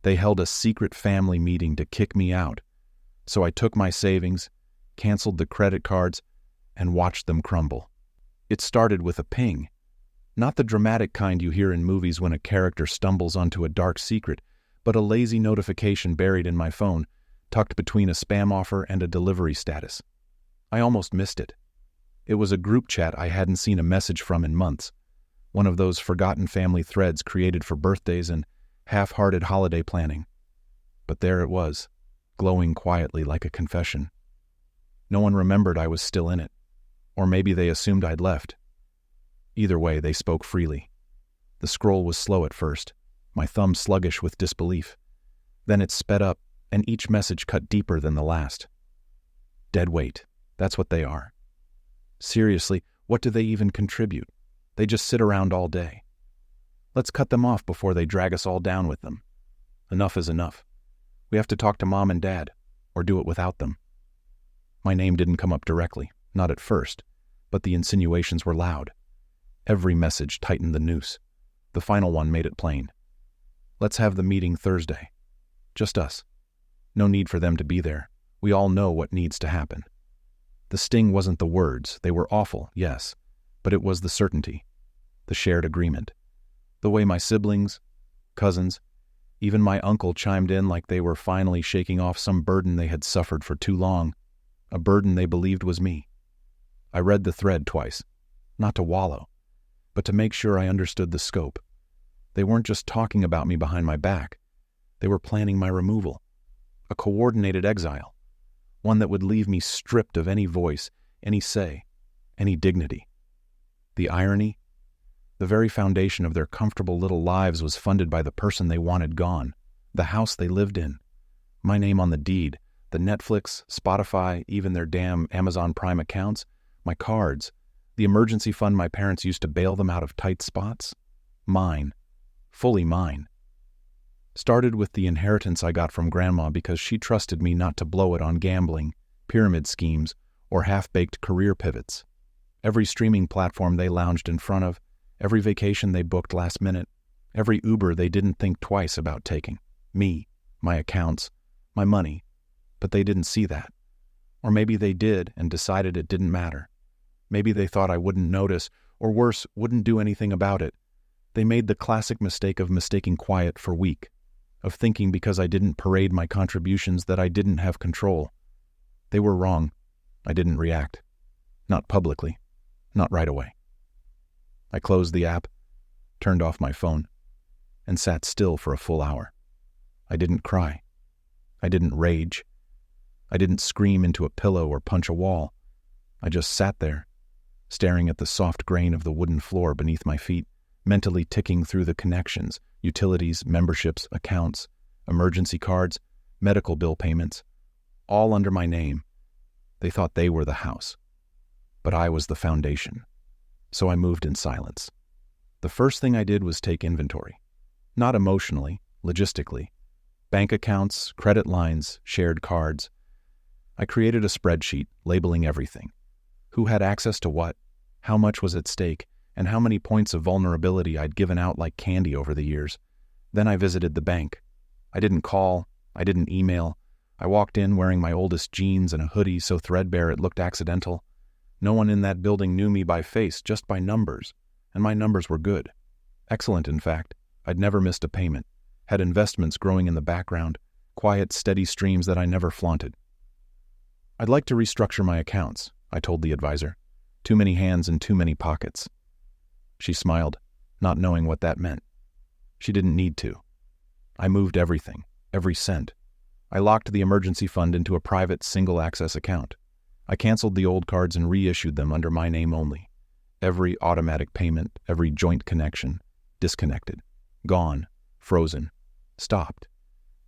They held a secret family meeting to kick me out. So I took my savings, canceled the credit cards, and watched them crumble. It started with a ping. Not the dramatic kind you hear in movies when a character stumbles onto a dark secret, but a lazy notification buried in my phone, tucked between a spam offer and a delivery status. I almost missed it. It was a group chat I hadn't seen a message from in months, one of those forgotten family threads created for birthdays and half-hearted holiday planning. But there it was, glowing quietly like a confession. No one remembered I was still in it, or maybe they assumed I'd left. Either way, they spoke freely. The scroll was slow at first, my thumb sluggish with disbelief. Then it sped up, and each message cut deeper than the last. Dead weight, that's what they are. Seriously, what do they even contribute? They just sit around all day. Let's cut them off before they drag us all down with them. Enough is enough. We have to talk to Mom and Dad, or do it without them. My name didn't come up directly, not at first, but the insinuations were loud. Every message tightened the noose. The final one made it plain. Let's have the meeting Thursday. Just us. No need for them to be there. We all know what needs to happen. The sting wasn't the words. They were awful, yes, but it was the certainty, the shared agreement. The way my siblings, cousins, even my uncle chimed in like they were finally shaking off some burden they had suffered for too long, a burden they believed was me. I read the thread twice, not to wallow, but to make sure I understood the scope. They weren't just talking about me behind my back. They were planning my removal, a coordinated exile, one that would leave me stripped of any voice, any say, any dignity. The irony? The very foundation of their comfortable little lives was funded by the person they wanted gone, the house they lived in, my name on the deed, the Netflix, Spotify, even their damn Amazon Prime accounts, my cards, the emergency fund my parents used to bail them out of tight spots. Mine. Fully mine. Started with the inheritance I got from Grandma because she trusted me not to blow it on gambling, pyramid schemes, or half-baked career pivots. Every streaming platform they lounged in front of, every vacation they booked last minute, every Uber they didn't think twice about taking. Me, my accounts, my money. But they didn't see that. Or maybe they did and decided it didn't matter. Maybe they thought I wouldn't notice, or worse, wouldn't do anything about it. They made the classic mistake of mistaking quiet for weak, of thinking because I didn't parade my contributions that I didn't have control. They were wrong. I didn't react. Not publicly. Not right away. I closed the app, turned off my phone, and sat still for a full hour. I didn't cry. I didn't rage. I didn't scream into a pillow or punch a wall. I just sat there, staring at the soft grain of the wooden floor beneath my feet, mentally ticking through the connections, utilities, memberships, accounts, emergency cards, medical bill payments, all under my name. They thought they were the house, but I was the foundation. So I moved in silence. The first thing I did was take inventory. Not emotionally, logistically. Bank accounts, credit lines, shared cards. I created a spreadsheet labeling everything. Who had access to what, how much was at stake, and how many points of vulnerability I'd given out like candy over the years. Then I visited the bank. I didn't call, I didn't email. I walked in wearing my oldest jeans and a hoodie so threadbare it looked accidental. No one in that building knew me by face, just by numbers, and my numbers were good. Excellent, in fact. I'd never missed a payment, had investments growing in the background, quiet, steady streams that I never flaunted. I'd like to restructure my accounts, I told the advisor. Too many hands and too many pockets. She smiled, not knowing what that meant. She didn't need to. I moved everything, every cent. I locked the emergency fund into a private single-access account. I canceled the old cards and reissued them under my name only. Every automatic payment, every joint connection, disconnected, gone, frozen, stopped.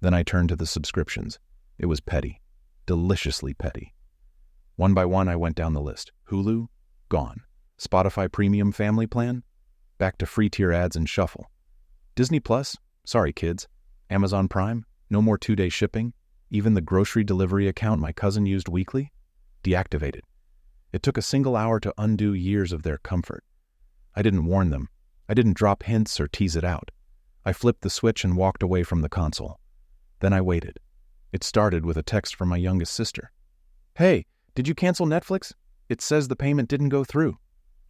Then I turned to the subscriptions. It was petty, deliciously petty. One by one I went down the list. Hulu? Gone. Spotify Premium Family Plan? Back to free tier ads and shuffle. Disney Plus? Sorry kids. Amazon Prime? No more 2-day shipping? Even the grocery delivery account my cousin used weekly? Deactivated. It took a single hour to undo years of their comfort. I didn't warn them. I didn't drop hints or tease it out. I flipped the switch and walked away from the console. Then I waited. It started with a text from my youngest sister. "Hey, did you cancel Netflix? It says the payment didn't go through."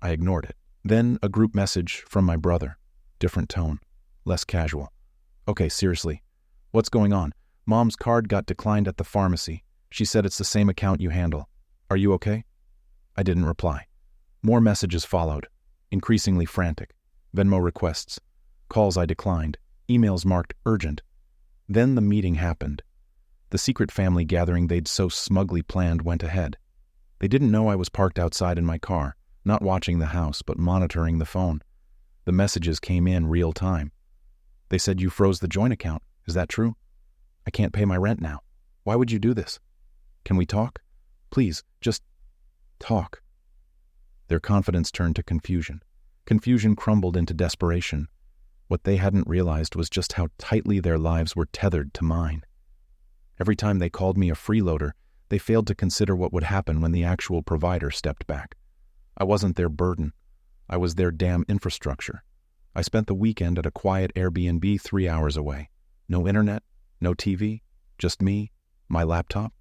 I ignored it. Then a group message from my brother. Different tone, less casual. "Okay, seriously, what's going on? Mom's card got declined at the pharmacy. She said it's the same account you handle. Are you okay?" I didn't reply. More messages followed, increasingly frantic. Venmo requests, calls I declined, emails marked urgent. Then the meeting happened. The secret family gathering they'd so smugly planned went ahead. They didn't know I was parked outside in my car, not watching the house, but monitoring the phone. The messages came in real time. They said, "You froze the joint account. Is that true? I can't pay my rent now. Why would you do this? Can we talk? Please, just talk." Their confidence turned to confusion. Confusion crumbled into desperation. What they hadn't realized was just how tightly their lives were tethered to mine. Every time they called me a freeloader, they failed to consider what would happen when the actual provider stepped back. I wasn't their burden. I was their damn infrastructure. I spent the weekend at a quiet Airbnb 3 hours away. No internet, no TV, just me, my laptop,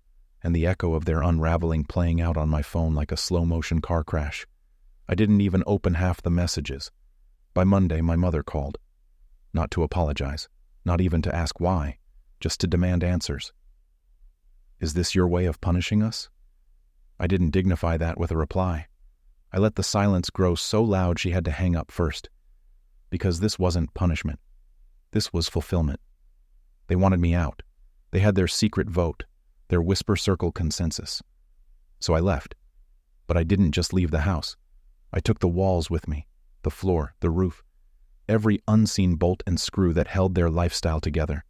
and the echo of their unraveling playing out on my phone like a slow-motion car crash. I didn't even open half the messages. By Monday, my mother called. Not to apologize, not even to ask why, just to demand answers. "Is this your way of punishing us?" I didn't dignify that with a reply. I let the silence grow so loud she had to hang up first. Because this wasn't punishment. This was fulfillment. They wanted me out. They had their secret vote, their whisper circle consensus. So I left. But I didn't just leave the house. I took the walls with me, the floor, the roof, every unseen bolt and screw that held their lifestyle together.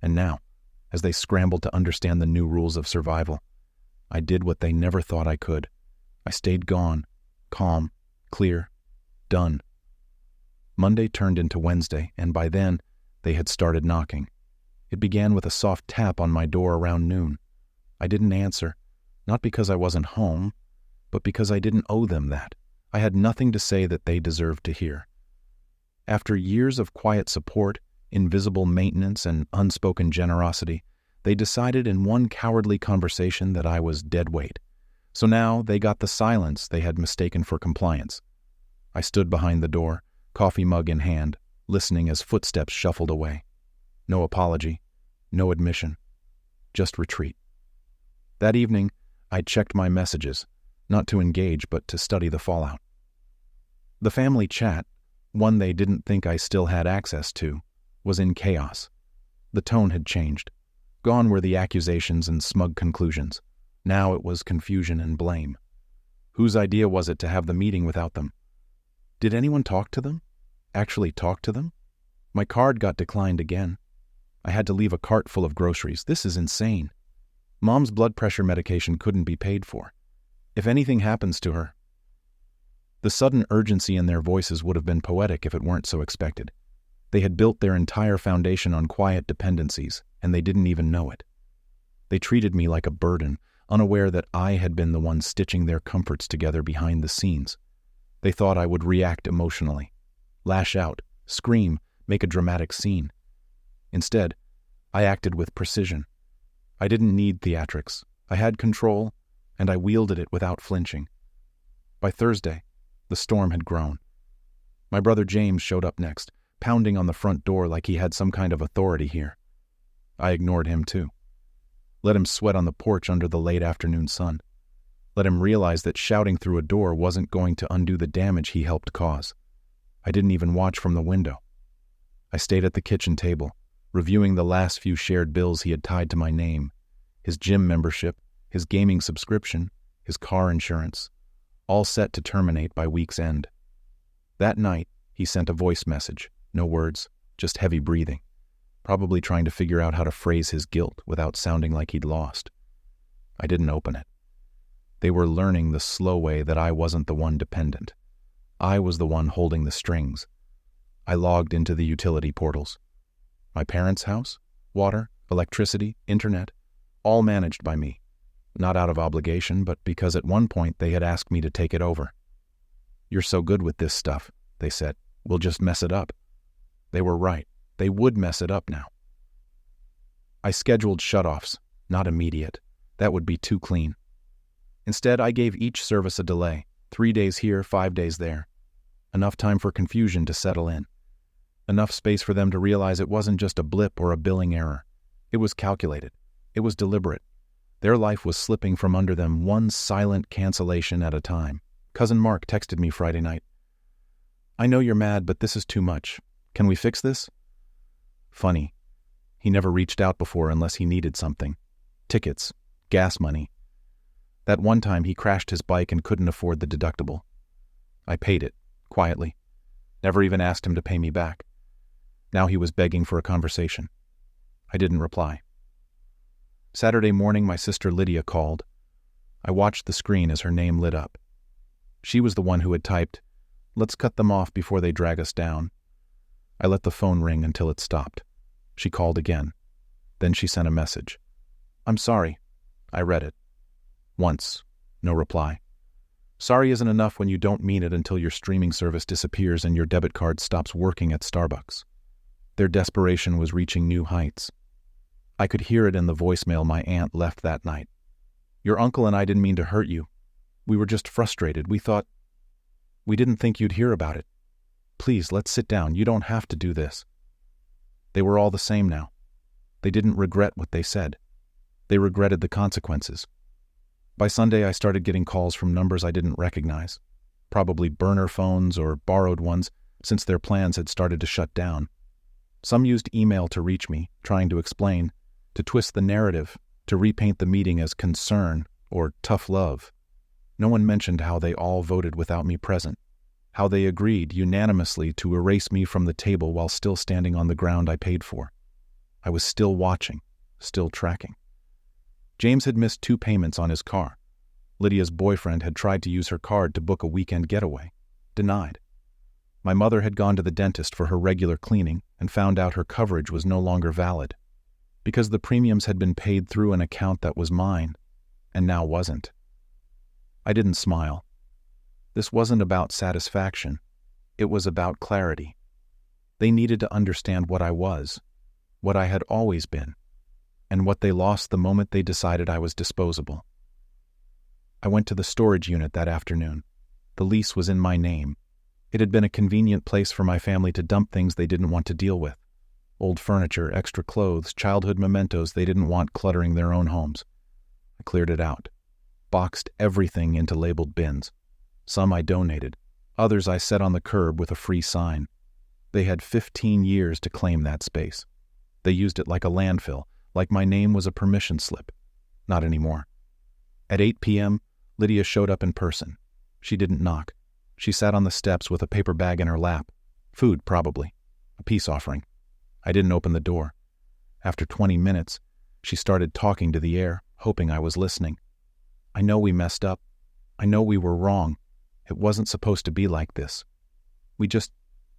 And now, as they scrambled to understand the new rules of survival, I did what they never thought I could. I stayed gone, calm, clear, done. Monday turned into Wednesday, and by then, they had started knocking. It began with a soft tap on my door around noon. I didn't answer, not because I wasn't home, but because I didn't owe them that. I had nothing to say that they deserved to hear. After years of quiet support, invisible maintenance, and unspoken generosity, they decided in one cowardly conversation that I was dead weight. So now they got the silence they had mistaken for compliance. I stood behind the door, coffee mug in hand, listening as footsteps shuffled away. No apology, no admission, just retreat. That evening, I checked my messages, not to engage but to study the fallout. The family chat, one they didn't think I still had access to, was in chaos. The tone had changed. Gone were the accusations and smug conclusions. Now it was confusion and blame. Whose idea was it to have the meeting without them? Did anyone talk to them? Actually talk to them? My card got declined again. I had to leave a cart full of groceries. This is insane. Mom's blood pressure medication couldn't be paid for. If anything happens to her. The sudden urgency in their voices would have been poetic if it weren't so expected. They had built their entire foundation on quiet dependencies, and they didn't even know it. They treated me like a burden, unaware that I had been the one stitching their comforts together behind the scenes. They thought I would react emotionally, lash out, scream, make a dramatic scene. Instead, I acted with precision. I didn't need theatrics. I had control, and I wielded it without flinching. By Thursday, the storm had grown. My brother James showed up next, pounding on the front door like he had some kind of authority here. I ignored him too. Let him sweat on the porch under the late afternoon sun. Let him realize that shouting through a door wasn't going to undo the damage he helped cause. I didn't even watch from the window. I stayed at the kitchen table, reviewing the last few shared bills he had tied to my name, his gym membership, his gaming subscription, his car insurance, all set to terminate by week's end. That night, he sent a voice message, no words, just heavy breathing, probably trying to figure out how to phrase his guilt without sounding like he'd lost. I didn't open it. They were learning the slow way that I wasn't the one dependent. I was the one holding the strings. I logged into the utility portals. My parents' house, water, electricity, internet, all managed by me. Not out of obligation, but because at one point they had asked me to take it over. "You're so good with this stuff," they said. "We'll just mess it up." They were right. They would mess it up now. I scheduled shutoffs, not immediate. That would be too clean. Instead, I gave each service a delay, 3 days here, 5 days there. Enough time for confusion to settle in. Enough space for them to realize it wasn't just a blip or a billing error. It was calculated. It was deliberate. Their life was slipping from under them one silent cancellation at a time. Cousin Mark texted me Friday night. "I know you're mad, but this is too much. Can we fix this?" Funny. He never reached out before unless he needed something. Tickets, gas money. That one time he crashed his bike and couldn't afford the deductible. I paid it, quietly. Never even asked him to pay me back. Now he was begging for a conversation. I didn't reply. Saturday morning, my sister Lydia called. I watched the screen as her name lit up. She was the one who had typed, "Let's cut them off before they drag us down." I let the phone ring until it stopped. She called again. Then she sent a message. "I'm sorry." I read it. Once. No reply. Sorry isn't enough when you don't mean it until your streaming service disappears and your debit card stops working at Starbucks. Their desperation was reaching new heights. I could hear it in the voicemail my aunt left that night. "Your uncle and I didn't mean to hurt you. We were just frustrated. We didn't think you'd hear about it. Please, let's sit down. You don't have to do this." They were all the same now. They didn't regret what they said. They regretted the consequences. By Sunday, I started getting calls from numbers I didn't recognize. Probably burner phones or borrowed ones, since their plans had started to shut down. Some used email to reach me, trying to explain, to twist the narrative, to repaint the meeting as concern or tough love. No one mentioned how they all voted without me present, how they agreed unanimously to erase me from the table while still standing on the ground I paid for. I was still watching, still tracking. James had missed 2 payments on his car. Lydia's boyfriend had tried to use her card to book a weekend getaway. Denied. My mother had gone to the dentist for her regular cleaning and found out her coverage was no longer valid, because the premiums had been paid through an account that was mine, and now wasn't. I didn't smile. This wasn't about satisfaction. It was about clarity. They needed to understand what I was, what I had always been, and what they lost the moment they decided I was disposable. I went to the storage unit that afternoon. The lease was in my name. It had been a convenient place for my family to dump things they didn't want to deal with. Old furniture, extra clothes, childhood mementos they didn't want cluttering their own homes. I cleared it out, boxed everything into labeled bins. Some I donated, others I set on the curb with a free sign. They had 15 years to claim that space. They used it like a landfill, like my name was a permission slip. Not anymore. At 8 p.m., Lydia showed up in person. She didn't knock. She sat on the steps with a paper bag in her lap. Food, probably. A peace offering. I didn't open the door. After 20 minutes, she started talking to the air, hoping I was listening. "I know we messed up. I know we were wrong. It wasn't supposed to be like this.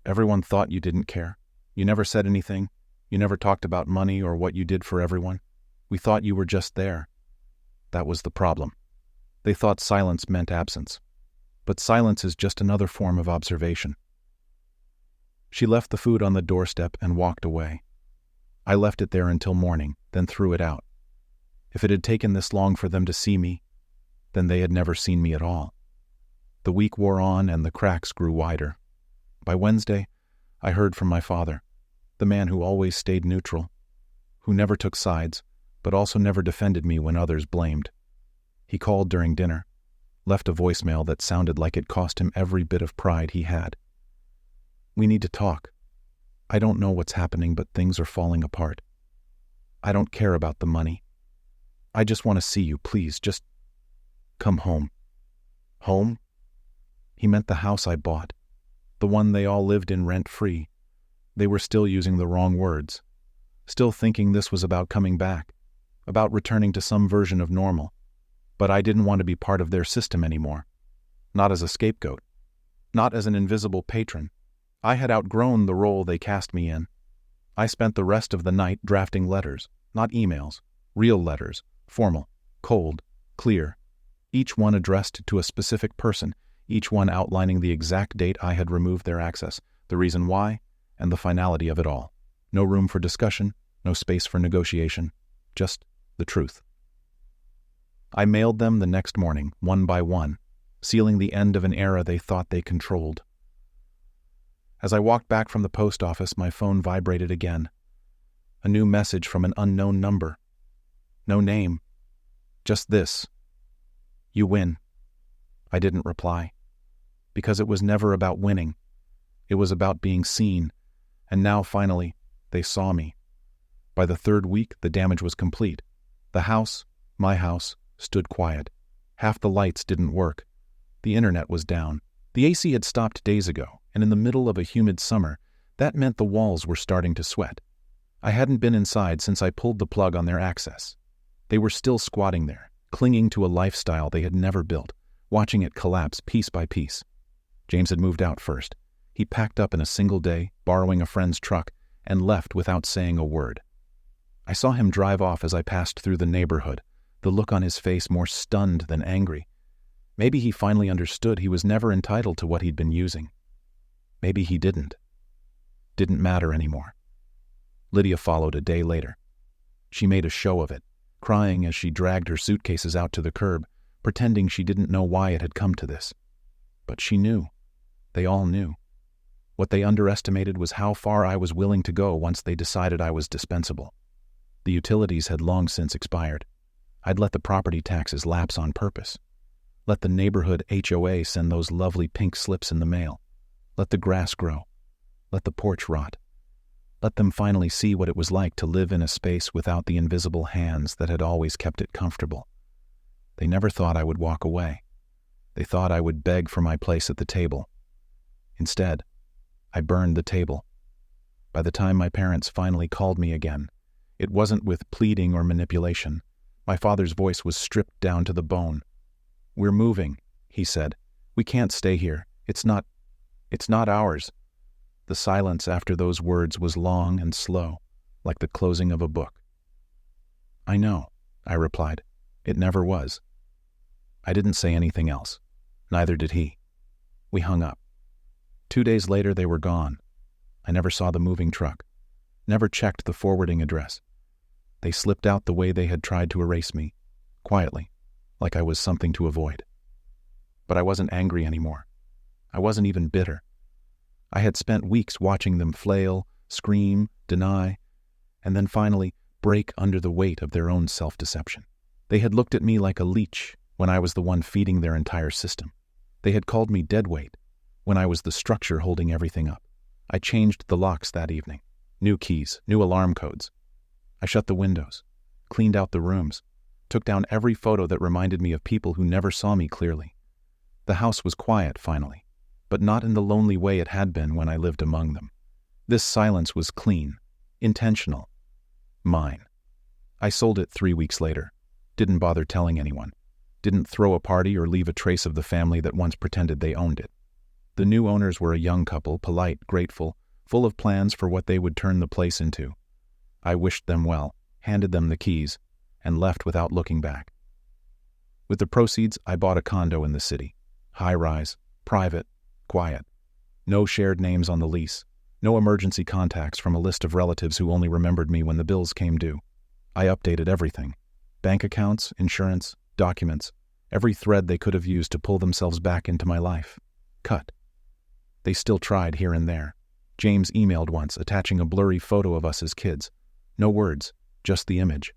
Everyone thought you didn't care. You never said anything. You never talked about money or what you did for everyone. We thought you were just there." That was the problem. They thought silence meant absence. But silence is just another form of observation. She left the food on the doorstep and walked away. I left it there until morning, then threw it out. If it had taken this long for them to see me, then they had never seen me at all. The week wore on and the cracks grew wider. By Wednesday, I heard from my father, the man who always stayed neutral, who never took sides, but also never defended me when others blamed. He called during dinner, left a voicemail that sounded like it cost him every bit of pride he had. "We need to talk. I don't know what's happening, but things are falling apart. I don't care about the money. I just want to see you, please, just come home." Home? He meant the house I bought, the one they all lived in rent-free. They were still using the wrong words, still thinking this was about coming back, about returning to some version of normal. But I didn't want to be part of their system anymore. Not as a scapegoat. Not as an invisible patron. I had outgrown the role they cast me in. I spent the rest of the night drafting letters, not emails, real letters, formal, cold, clear, each one addressed to a specific person, each one outlining the exact date I had removed their access, the reason why, and the finality of it all. No room for discussion, no space for negotiation, just the truth. I mailed them the next morning, one by one, sealing the end of an era they thought they controlled. As I walked back from the post office, my phone vibrated again. A new message from an unknown number. No name. Just this. You win. I didn't reply. Because it was never about winning. It was about being seen. And now, finally, they saw me. By the third week, the damage was complete. The house, my house, stood quiet. Half the lights didn't work. The internet was down. The AC had stopped days ago, and in the middle of a humid summer, that meant the walls were starting to sweat. I hadn't been inside since I pulled the plug on their access. They were still squatting there, clinging to a lifestyle they had never built, watching it collapse piece by piece. James had moved out first. He packed up in a single day, borrowing a friend's truck, and left without saying a word. I saw him drive off as I passed through the neighborhood, the look on his face more stunned than angry. Maybe he finally understood he was never entitled to what he'd been using. Maybe he didn't. Didn't matter anymore. Lydia followed a day later. She made a show of it, crying as she dragged her suitcases out to the curb, pretending she didn't know why it had come to this. But she knew. They all knew. What they underestimated was how far I was willing to go once they decided I was dispensable. The utilities had long since expired. I'd let the property taxes lapse on purpose. Let the neighborhood HOA send those lovely pink slips in the mail. Let the grass grow. Let the porch rot. Let them finally see what it was like to live in a space without the invisible hands that had always kept it comfortable. They never thought I would walk away. They thought I would beg for my place at the table. Instead, I burned the table. By the time my parents finally called me again, it wasn't with pleading or manipulation. My father's voice was stripped down to the bone. "We're moving," he said. "We can't stay here. It's not ours." The silence after those words was long and slow, like the closing of a book. "I know," I replied. "It never was." I didn't say anything else. Neither did he. We hung up. 2 days later, they were gone. I never saw the moving truck. Never checked the forwarding address. They slipped out the way they had tried to erase me, quietly, like I was something to avoid. But I wasn't angry anymore. I wasn't even bitter. I had spent weeks watching them flail, scream, deny, and then finally break under the weight of their own self-deception. They had looked at me like a leech when I was the one feeding their entire system. They had called me deadweight when I was the structure holding everything up. I changed the locks that evening. New keys, new alarm codes. I shut the windows, cleaned out the rooms, took down every photo that reminded me of people who never saw me clearly. The house was quiet, finally, but not in the lonely way it had been when I lived among them. This silence was clean, intentional, mine. I sold it 3 weeks later, didn't bother telling anyone, didn't throw a party or leave a trace of the family that once pretended they owned it. The new owners were a young couple, polite, grateful, full of plans for what they would turn the place into. I wished them well, handed them the keys, and left without looking back. With the proceeds, I bought a condo in the city. High-rise, private, quiet. No shared names on the lease. No emergency contacts from a list of relatives who only remembered me when the bills came due. I updated everything. Bank accounts, insurance, documents, every thread they could have used to pull themselves back into my life. Cut. They still tried here and there. James emailed once, attaching a blurry photo of us as kids. No words, just the image.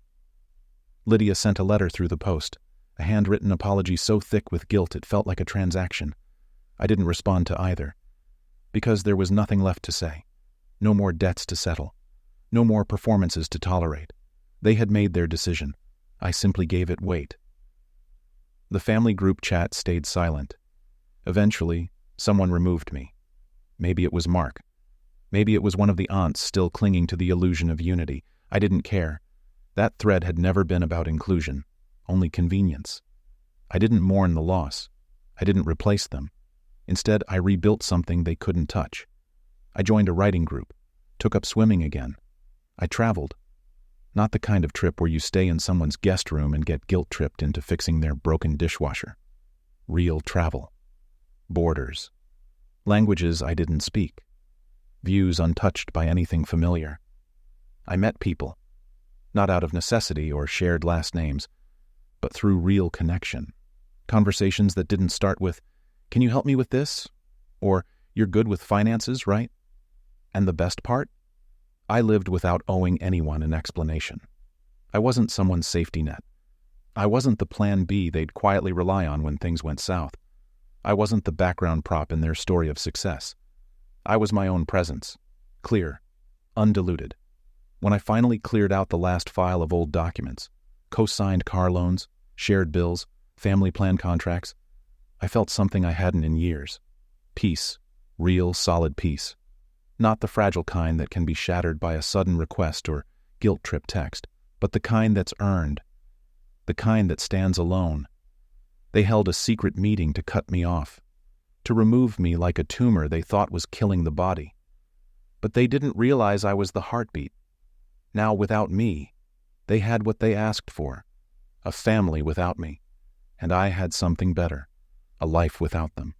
Lydia sent a letter through the post, a handwritten apology so thick with guilt it felt like a transaction. I didn't respond to either, because there was nothing left to say. No more debts to settle. No more performances to tolerate. They had made their decision. I simply gave it weight. The family group chat stayed silent. Eventually, someone removed me. Maybe it was Mark. Maybe it was one of the aunts still clinging to the illusion of unity. I didn't care. That thread had never been about inclusion, only convenience. I didn't mourn the loss. I didn't replace them. Instead, I rebuilt something they couldn't touch. I joined a writing group, took up swimming again. I traveled. Not the kind of trip where you stay in someone's guest room and get guilt-tripped into fixing their broken dishwasher. Real travel. Borders. Languages I didn't speak. Views untouched by anything familiar. I met people, not out of necessity or shared last names, but through real connection. Conversations that didn't start with, "Can you help me with this?" or "You're good with finances, right?" And the best part? I lived without owing anyone an explanation. I wasn't someone's safety net. I wasn't the plan B they'd quietly rely on when things went south. I wasn't the background prop in their story of success. I was my own presence, clear, undiluted. When I finally cleared out the last file of old documents, co-signed car loans, shared bills, family plan contracts, I felt something I hadn't in years. Peace, real, solid peace. Not the fragile kind that can be shattered by a sudden request or guilt-trip text, but the kind that's earned, the kind that stands alone. They held a secret meeting to cut me off, to remove me like a tumor they thought was killing the body. But they didn't realize I was the heartbeat. Now, without me, they had what they asked for, a family without me, and I had something better, a life without them.